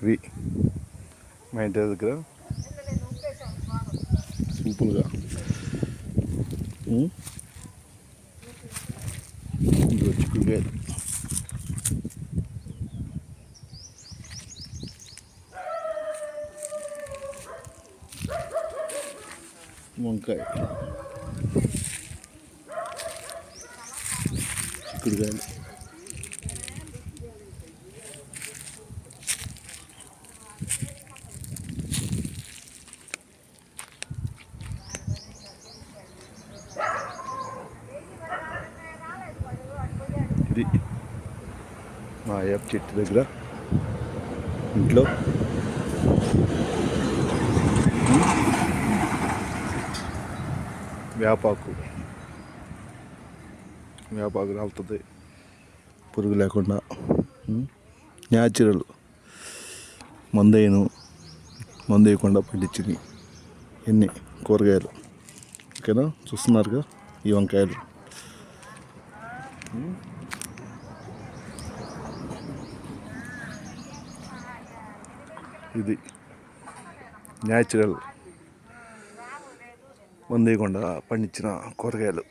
ఇవి మా ఇంటి దగ్గర సింపుల్గా చిక్కుడుకాయలు. వంకాయ, చిక్కుడుకాయలు, ఇది మా వేప చెట్టు దగ్గర ఇంట్లో వేపాకు రాలుతుంది పురుగు లేకుండా. న్యాచురల్, మందు వేయకుండా పండించింది ఎన్ని కూరగాయలు. ఓకేనా, చూస్తున్నారుగా ఈ వంకాయలు. ఇది న్యాచురల్, మందు వేయకుండా పండించిన కూరగాయలు.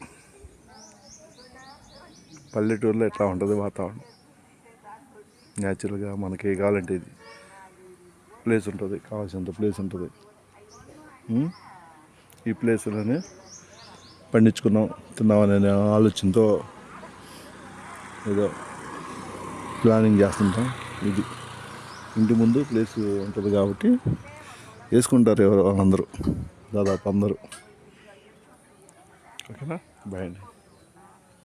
పల్లెటూరులో ఎట్లా ఉంటుంది వాతావరణం. న్యాచురల్గా మనకి కావాలంటే ఇది ప్లేస్ ఉంటుంది, కావాల్సినంత ప్లేస్ ఉంటుంది. ఈ ప్లేస్లోనే పండించుకున్నాం, తిన్నామనే ఆలోచనతో ఏదో ప్లానింగ్ చేస్తుంటాం. ఇది ఇంటి ముందు ప్లేస్ ఉంటుంది కాబట్టి వేసుకుంటారు ఎవరు అందరూ, దాదాపు అందరూ. ఓకేనా, బాయ్ అండి.